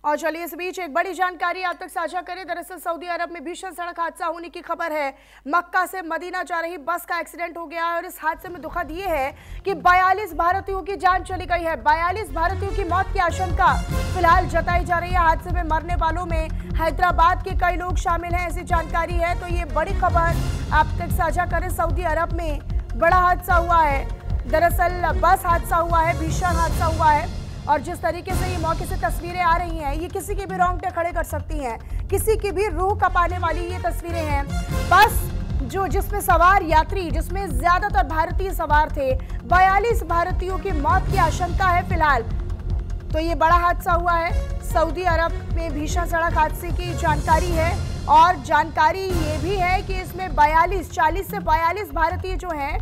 और चलिए इस बीच एक बड़ी जानकारी आप तक साझा करें। दरअसल सऊदी अरब में भीषण सड़क हादसा होने की खबर है। मक्का से मदीना जा रही बस का एक्सीडेंट हो गया है और इस हादसे में दुखद ये है कि 42 भारतीयों की जान चली गई है। 42 भारतीयों की मौत की आशंका फिलहाल जताई जा रही है। हादसे में मरने वालों में हैदराबाद के कई लोग शामिल हैं, ऐसी जानकारी है। तो ये बड़ी खबर आप तक साझा करें। सऊदी अरब में बड़ा हादसा हुआ है। दरअसल बस हादसा हुआ है, भीषण हादसा हुआ है और जिस तरीके से ये मौके से तस्वीरें आ रही हैं, ये किसी के भी रोंगटे खड़े कर सकती हैं, किसी की भी रूह कपाने वाली ये तस्वीरें हैं। बस जिसमें सवार यात्री, जिसमें ज्यादातर भारतीय सवार थे, 42 भारतीयों की मौत की आशंका है फिलहाल। तो ये बड़ा हादसा हुआ है। सऊदी अरब में भीषण सड़क हादसे की जानकारी है और जानकारी ये भी है कि इसमें 40 से 42 भारतीय जो हैं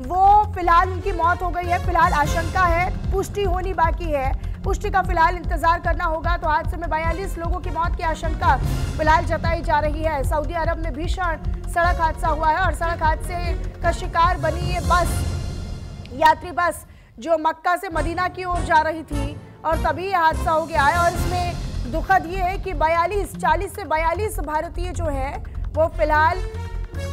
वो फिलहाल उनकी मौत हो गई है। फिलहाल आशंका है, पुष्टि होनी बाकी है, पुष्टि का फिलहाल इंतजार करना होगा। तो हादसे में 42 लोगों की मौत की आशंका फिलहाल जताई जा रही है। सऊदी अरब में भीषण सड़क हादसा हुआ है और सड़क हादसे का शिकार बनी ये बस, यात्री बस जो मक्का से मदीना की ओर जा रही थी और तभी ये हादसा हो गया है। और इसमें दुखद ये है कि 40 से 42 भारतीय जो हैं वो फिलहाल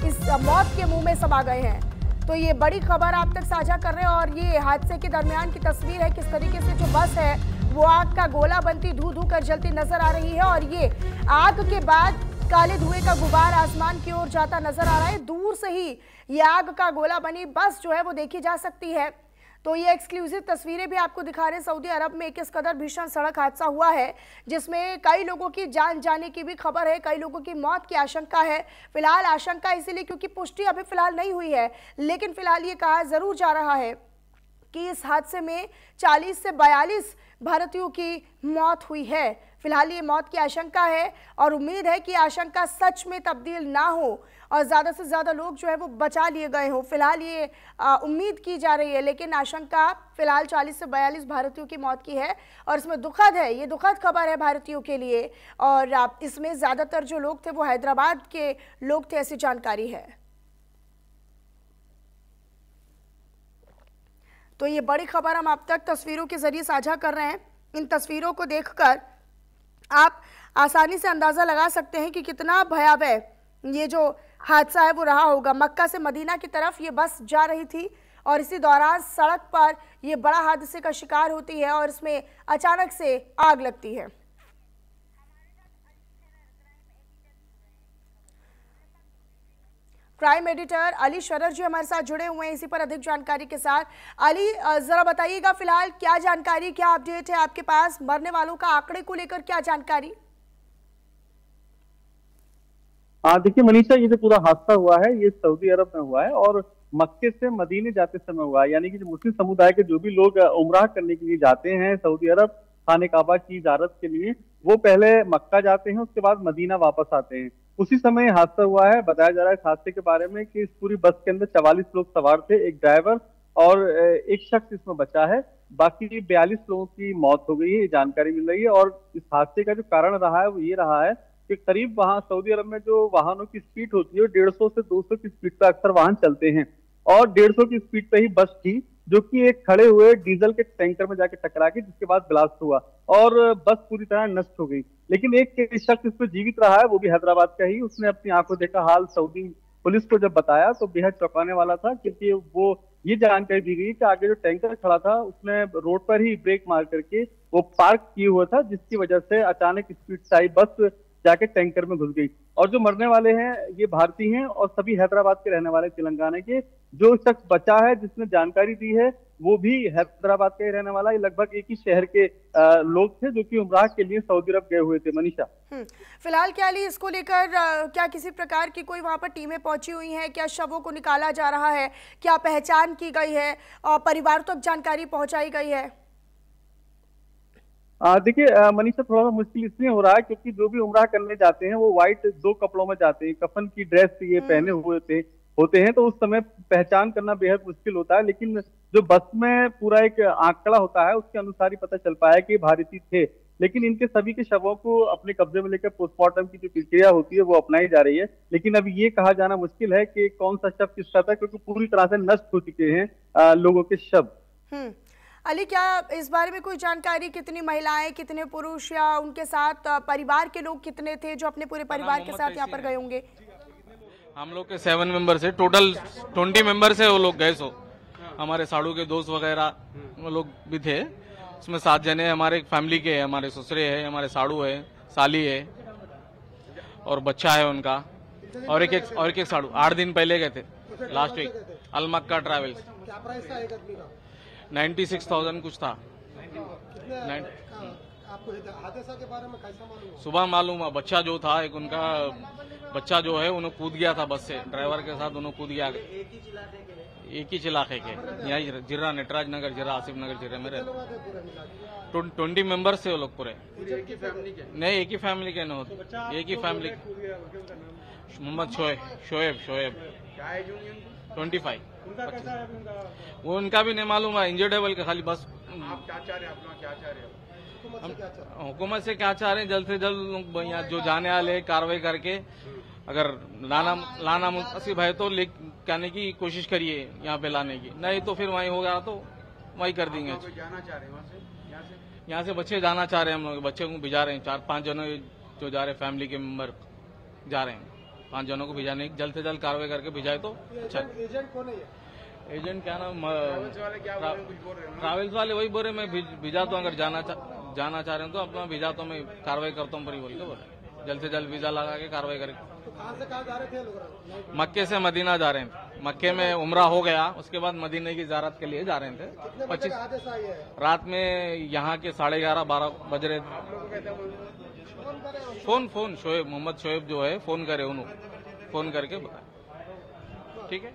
इस मौत के मुंह में समा गए हैं। तो ये बड़ी खबर आप तक साझा कर रहे हैं और ये हादसे के दरमियान की तस्वीर है, किस तरीके से जो बस है वो आग का गोला बनती धू धू कर जलती नजर आ रही है और ये आग के बाद काले धुएं का गुबार आसमान की ओर जाता नजर आ रहा है। दूर से ही ये आग का गोला बनी बस जो है वो देखी जा सकती है। तो ये एक्सक्लूसिव तस्वीरें भी आपको दिखा रहे हैं। सऊदी अरब में किस कदर भीषण सड़क हादसा हुआ है जिसमें कई लोगों की जान जाने की भी खबर है, कई लोगों की मौत की आशंका है। फिलहाल आशंका इसीलिए क्योंकि पुष्टि अभी फिलहाल नहीं हुई है, लेकिन फिलहाल ये कहा जरूर जा रहा है कि इस हादसे में 40 से 42 भारतीयों की मौत हुई है। फिलहाल ये मौत की आशंका है और उम्मीद है कि आशंका सच में तब्दील ना हो और ज़्यादा से ज़्यादा लोग जो है वो बचा लिए गए हों। फिलहाल ये उम्मीद की जा रही है, लेकिन आशंका फिलहाल 40 से 42 भारतीयों की मौत की है और इसमें दुखद है, ये दुखद खबर है भारतीयों के लिए। और इसमें ज़्यादातर जो लोग थे वो हैदराबाद के लोग थे, ऐसी जानकारी है। तो ये बड़ी खबर हम आप तक तस्वीरों के जरिए साझा कर रहे हैं। इन तस्वीरों को देखकर आप आसानी से अंदाजा लगा सकते हैं कि कितना भयावह ये जो हादसा है वो रहा होगा। मक्का से मदीना की तरफ ये बस जा रही थी और इसी दौरान सड़क पर ये बड़ा हादसे का शिकार होती है और इसमें अचानक से आग लगती है। क्राइम एडिटर अली शरर जी हमारे साथ जुड़े हुए हैं इसी पर अधिक जानकारी के साथ। अली, जरा बताइएगा फिलहाल क्या जानकारी, क्या अपडेट है आपके पास, मरने वालों का आंकड़े को लेकर क्या जानकारी? देखिए मनीषा, ये जो पूरा हादसा हुआ है ये सऊदी अरब में हुआ है और मक्के से मदीने जाते समय हुआ है। यानी कि जो मुस्लिम समुदाय के जो भी लोग उमराह करने के लिए जाते हैं सऊदी अरब खाने काबा की ज़ियारत के लिए, वो पहले मक्का जाते हैं, उसके बाद मदीना वापस आते हैं। उसी समय हादसा हुआ है। बताया जा रहा है इस हादसे के बारे में कि इस पूरी बस के अंदर 44 लोग सवार थे, एक ड्राइवर और एक शख्स इसमें बचा है। बाकी 42 लोगों की मौत हो गई है, ये जानकारी मिल रही है। और इस हादसे का जो कारण रहा है वो ये रहा है कि करीब वहां सऊदी अरब में जो वाहनों की स्पीड होती है 150 से 200 की स्पीड पर अक्सर वाहन चलते हैं और 150 की स्पीड पे ही बस थी जो कि एक खड़े हुए डीजल के टैंकर में जाके टकरा गई, जिसके बाद ब्लास्ट हुआ और बस पूरी तरह नष्ट हो गई। लेकिन एक शख्स इस पर जीवित रहा है, वो भी हैदराबाद का ही। उसने अपनी आंखों देखा हाल सऊदी पुलिस को जब बताया तो बेहद चौंकाने वाला था, क्योंकि वो ये जानकारी दी गई कि आगे जो टैंकर खड़ा था उसने रोड पर ही ब्रेक मार करके वो पार्क किए हुआ था, जिसकी वजह से अचानक स्पीड से आई बस जाके टैंकर में घुस गई। और जो मरने वाले हैं ये भारतीय हैं और सभी हैदराबाद के रहने वाले, तेलंगाना के। जो शख्स बचा है जिसने जानकारी दी है वो भी हैदराबाद का ही रहने वाला है। लगभग एक ही शहर के लोग थे जो कि उमराह के लिए सऊदी अरब गए हुए थे। मनीषा, फिलहाल क्या ली इसको लेकर क्या किसी प्रकार की कोई वहां पर टीमें पहुंची हुई हैं? क्या शवों को निकाला जा रहा है? क्या पहचान की गई है और परिवार तक जानकारी पहुंचाई गई है? देखिए मनीषा, थोड़ा सा मुश्किल इसलिए हो रहा है क्योंकि जो भी उमराह करने जाते हैं वो व्हाइट 2 कपड़ों में जाते हैं, कफन की ड्रेस ये पहने हुए होते हैं, तो उस समय पहचान करना बेहद मुश्किल होता है। लेकिन जो बस में पूरा एक आंकड़ा होता है उसके अनुसार ही पता चल पाया कि भारतीय थे। लेकिन इनके सभी के शवों को अपने कब्जे में लेकर पोस्टमार्टम की जो प्रक्रिया होती है वो अपनाई जा रही है। लेकिन अभी ये कहा जाना मुश्किल है कि कौन सा शव किसका था, क्योंकि पूरी तरह से नष्ट हो चुके हैं लोगों के शव। अली, क्या इस बारे में कोई जानकारी, कितनी महिलाएं, कितने पुरुष या उनके साथ परिवार के लोग कितने थे जो अपने पूरे परिवार के साथ यहाँ पर गए होंगे? हम लोग के 7 मेंबर से टोटल 20 मेंबर से वो लोग गए। सो हमारे साड़ू के दोस्त वगैरह वो लोग भी थे। उसमें 7 जने हमारे फैमिली के हैं, हमारे ससुरे हैं, हमारे साड़ू है, साली है और बच्चा है उनका, और एक साड़ू 8 दिन पहले गए थे लास्ट वीक अल मक्का ट्रैवल्स। क्या प्राइस था एक आदमी का? 96,000 कुछ था। आपको हादसा के बारे में कैसा मालूम हुआ? सुबह मालूम हुआ। बच्चा जो था एक उनका बच्चा जो है उन्हें कूद गया था बस से, ड्राइवर के साथ उन्हें कूद गया। एक ही इलाके के यहाँ जिरा, नटराज नगर जिरा, आसिफ नगर जिरा में रहते। 20 मेंबर्स थे वो लोग पूरे। एक ही फैमिली के? नहीं, एक ही फैमिली के नहीं होते, एक ही फैमिली। मोहम्मद शोएब 25। वो उनका भी नहीं मालूम है, इंजर्ड है बल्कि खाली बस। आप क्या चाह रहे हैं? अपना क्या चाह रहे हैं? हुकूमत से क्या चाह रहे हैं, जल्द से जल्द यहाँ जो जाने वाले कार्रवाई करके अगर लाना मुनासिब है तो कहने की कोशिश करिए यहाँ पे लाने की, नहीं तो फिर वहीं होगा तो वहीं कर देंगे। जाना चाह रहे हैं यहाँ से बच्चे जाना चाह रहे हैं, हम लोग बच्चे को भिजा रहे हैं। 4-5 जनों जो जा रहे हैं, फैमिली के मेंबर जा रहे हैं। 5 जनों को भिजाने की जल्द से जल्द कार्रवाई करके भिजाए तो अच्छा। एजेंट कौन है? एजेंट क्या नाम, ट्रैवल्स वाले वही बोल रहे मैं भिजा तो, अगर जाना चाह रहे हैं तो अपना भिजा तो मैं कार्रवाई करता हूँ पर बोल के बोले जल्द से जल्द वीजा लगा के कार्रवाई करें। तो कहाँ से कहाँ जा रहे थे लोग? मक्के से मदीना जा रहे हैं। मक्के में उम्रा हो गया, उसके बाद मदीने की ज़ियारत के लिए जा रहे थे। 25 रात में यहाँ के 11:30-12 बज रहे थे। फोन शोएब, मोहम्मद शोएब जो है फोन करे, उन्होंने फोन करके बताया। ठीक है।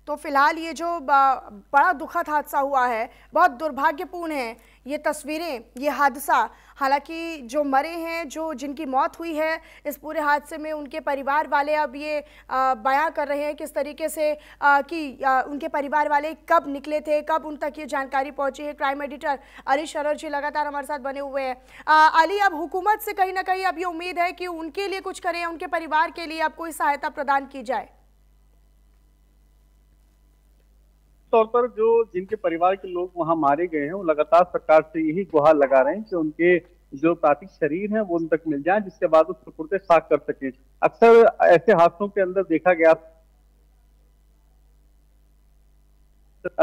तो फिलहाल ये जो बड़ा दुखद हादसा हुआ है, बहुत दुर्भाग्यपूर्ण है ये तस्वीरें, ये हादसा। हालांकि जो मरे हैं, जिनकी मौत हुई है इस पूरे हादसे में, उनके परिवार वाले अब ये बयां कर रहे हैं किस तरीके से कि उनके परिवार वाले कब निकले थे, कब उन तक ये जानकारी पहुंची है। क्राइम एडिटर अली शरर जी लगातार हमारे साथ बने हुए हैं। अली, अब हुकूमत से कहीं ना कहीं अब ये उम्मीद है कि उनके लिए कुछ करें, उनके परिवार के लिए अब कोई सहायता प्रदान की जाए? तौर पर जो जिनके परिवार के लोग वहां मारे गए हैं वो लगातार सरकार से यही गुहार लगा रहे हैं कि उनके जो पार्थिव शरीर हैं वो उन तक मिल जाए, जिसके बाद उस सुपुर्द खाक कर सके। अक्सर ऐसे हादसों के अंदर देखा गया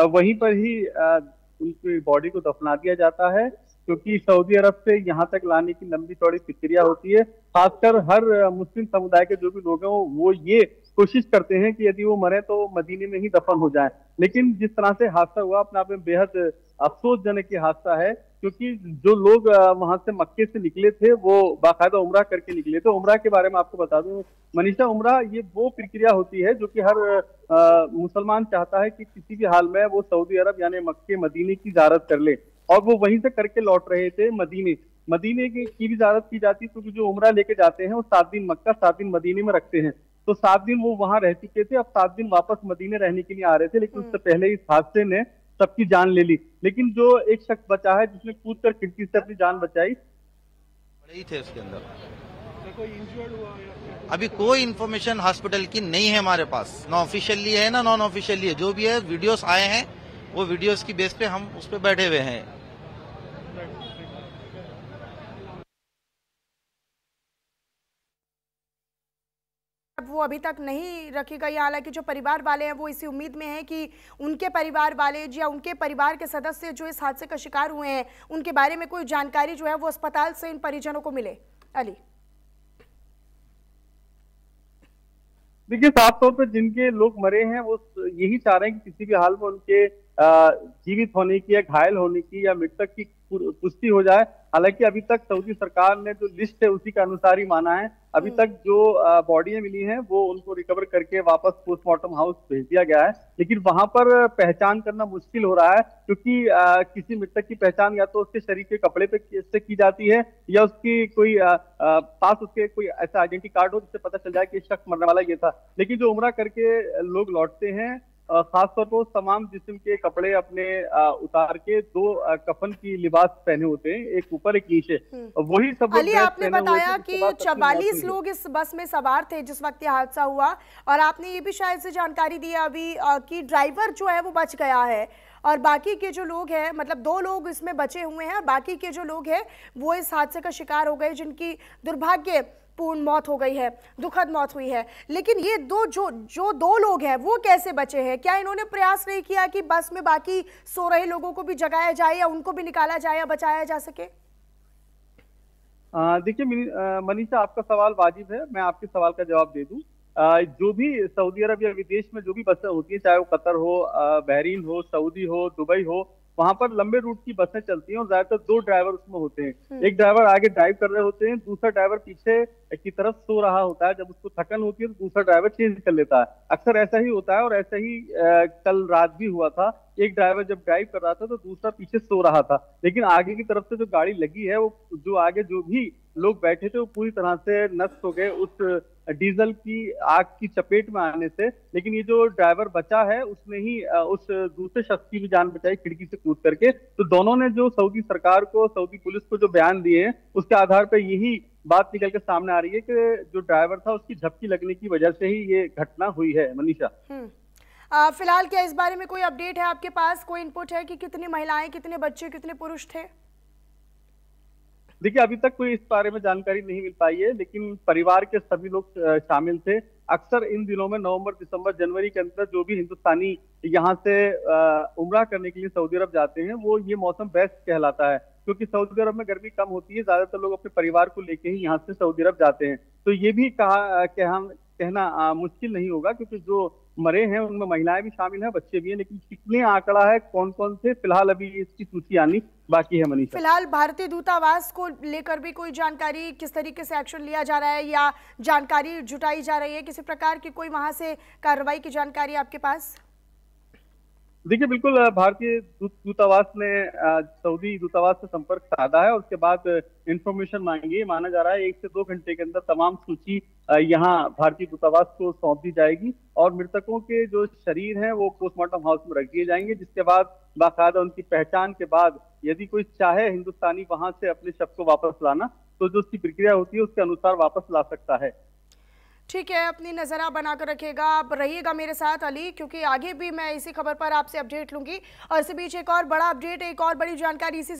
वहीं पर ही उनकी बॉडी को दफना दिया जाता है, क्योंकि सऊदी अरब से यहाँ तक लाने की लंबी चौड़ी प्रक्रिया होती है। खासकर हर मुस्लिम समुदाय के जो भी लोग हैं वो ये कोशिश करते हैं कि यदि वो मरे तो मदीने में ही दफन हो जाए। लेकिन जिस तरह से हादसा हुआ, अपने आप में बेहद अफसोसजनक ये हादसा है, क्योंकि जो लोग वहां से मक्के से निकले थे वो बाकायदा उम्रा करके निकले थे। उम्रा के बारे में आपको बता दूं मनीषा, उम्रा ये वो प्रक्रिया होती है जो कि हर मुसलमान चाहता है कि किसी भी हाल में वो सऊदी अरब यानी मक्के मदीने की ज़ियारत कर ले, और वो वहीं से करके लौट रहे थे मदीने की भी ज़ियारत की जाती है, क्योंकि जो उम्रा लेके जाते हैं वो 7 दिन मक्का 7 दिन मदीने में रखते हैं। तो 7 दिन वो वहां रह चुके थे, अब 7 दिन वापस मदीने रहने के लिए आ रहे थे, लेकिन उससे पहले इस हादसे ने सबकी जान ले ली। लेकिन जो एक शख्स बचा है जिसने कूदकर खिड़की से अपनी जान बचाई, बड़े ही थे उसके अंदर। कोई इंजर्ड हुआ? अभी कोई इन्फॉर्मेशन हॉस्पिटल की नहीं है हमारे पास, ना ऑफिशियली है ना नॉन ऑफिशियली है। जो भी है वीडियोस आए हैं वो वीडियोस की बेस पे हम उस पर बैठे हुए हैं। वो अभी तक नहीं रखी गई। हालांकि जो परिवार वाले हैं वो इसी उम्मीद में हैं कि उनके परिवार वाले या उनके परिवार के सदस्य जो इस हादसे का शिकार हुए हैं उनके बारे में कोई जानकारी जो है वो अस्पताल से इन परिजनों को मिले। अली, देखिए साफ तौर पर जिनके लोग मरे हैं वो यही चाह रहे हैं कि किसी भी हाल में उनके जीवित होने की या घायल होने की या मृतक की पुष्टि हो जाए। हालांकि अभी तक सऊदी सरकार ने जो लिस्ट है उसी के अनुसार ही माना है। अभी तक जो बॉडियां मिली हैं वो उनको रिकवर करके वापस पोस्टमार्टम हाउस भेज दिया गया है, लेकिन वहां पर पहचान करना मुश्किल हो रहा है, क्योंकि किसी मृतक की पहचान या तो उसके शरीर के कपड़े पे से की जाती है या उसकी कोई पास उसके कोई ऐसा आइडेंटिटी कार्ड हो जिससे पता चल जाए कि शख्स मरने वाला ये था। लेकिन जो उम्रा करके लोग लौटते हैं खासतौर पर तमाम जिस्म के कपड़े अपने उतार के दो कफन की लिबास पहने होते हैं, एक ऊपर एक नीचे, वही सब लोग अली, आपने बताया कि 44 लोग इस बस में सवार थे जिस वक्त ये हादसा हुआ, और आपने ये भी शायद से जानकारी दी अभी कि ड्राइवर जो है वो बच गया है, और बाकी के जो लोग हैं, मतलब 2 लोग इसमें बचे हुए हैं, और बाकी के जो लोग हैं वो इस हादसे का शिकार हो गए, जिनकी दुर्भाग्यपूर्ण मौत हो गई है, दुखद मौत हुई है। लेकिन ये जो 2 लोग हैं वो कैसे बचे हैं? क्या इन्होंने प्रयास नहीं किया कि बस में बाकी सो रहे लोगों को भी जगाया जाए या उनको भी निकाला जाए या बचाया जा सके? देखिए मनीषा, आपका सवाल वाजिब है, मैं आपके सवाल का जवाब दे दूं। जो भी सऊदी अरब या विदेश में जो भी बसें होती हैं, चाहे वो कतर हो, बहरीन हो, सऊदी हो, दुबई हो, वहां पर लंबे रूट की बसें चलती हैं और ज्यादातर 2 ड्राइवर उसमें होते हैं। एक ड्राइवर आगे ड्राइव कर रहे होते हैं, दूसरा ड्राइवर पीछे की तरफ सो रहा होता है। जब उसको थकन होती है तो दूसरा ड्राइवर चेंज कर लेता है। अक्सर ऐसा ही होता है, और ऐसा ही कल रात भी हुआ था। एक ड्राइवर जब ड्राइव कर रहा था तो दूसरा पीछे सो रहा था, लेकिन आगे की तरफ से जो गाड़ी लगी है, वो जो आगे जो भी लोग बैठे थे वो पूरी तरह से नष्ट हो गए उस डीजल की आग की चपेट में आने से। लेकिन ये जो ड्राइवर बचा है उसने ही उस दूसरे शख्स की भी जान बचाई खिड़की से कूद करके। तो दोनों ने जो सऊदी सरकार को, सऊदी पुलिस को जो बयान दिए हैं, उसके आधार पर यही बात निकल के सामने आ रही है कि जो ड्राइवर था उसकी झपकी लगने की वजह से ही ये घटना हुई है। मनीषा, फिलहाल क्या इस बारे में कोई अपडेट है आपके पास, कोई इनपुट है कि कितनी महिलाएं, कितने बच्चे, कितने पुरुष थे? देखिए, अभी तक कोई इस बारे में जानकारी नहीं मिल पाई है, लेकिन परिवार के सभी लोग शामिल थे। अक्सर इन दिनों में नवंबर, दिसंबर, जनवरी के अंदर जो भी हिंदुस्तानी यहाँ से उम्रा करने के लिए सऊदी अरब जाते हैं, वो ये मौसम बेस्ट कहलाता है, क्योंकि सऊदी अरब में गर्मी कम होती है। ज्यादातर लोग अपने परिवार को लेके ही यहाँ से सऊदी अरब जाते हैं। तो ये भी कहना मुश्किल नहीं होगा, क्योंकि जो मरे हैं उनमें महिलाएं भी शामिल हैं, बच्चे भी हैं, लेकिन कितने आंकड़ा है, कौन कौन से, फिलहाल अभी इसकी सूची आनी बाकी है। मनीषा, फिलहाल भारतीय दूतावास को लेकर भी कोई जानकारी, किस तरीके से एक्शन लिया जा रहा है या जानकारी जुटाई जा रही है, किसी प्रकार की कोई वहां से कार्रवाई की जानकारी आपके पास? देखिए, बिल्कुल भारतीय दूतावास ने सऊदी दूतावास से संपर्क साधा है और उसके बाद इंफॉर्मेशन मांगी है। माना जा रहा है 1 से 2 घंटे के अंदर तमाम सूची यहाँ भारतीय दूतावास को सौंप दी जाएगी और मृतकों के जो शरीर हैं वो पोस्टमार्टम हाउस में रख दिए जाएंगे, जिसके बाद बाकायदा उनकी पहचान के बाद यदि कोई चाहे हिंदुस्तानी वहां से अपने शव को वापस लाना, तो जो उसकी प्रक्रिया होती है उसके अनुसार वापस ला सकता है। ठीक है, अपनी नजर आप बनाकर रखिएगा, आप रहिएगा मेरे साथ अली, क्योंकि आगे भी मैं इसी खबर पर आपसे अपडेट लूंगी। और इसी बीच एक और बड़ा अपडेट, एक और बड़ी जानकारी इसी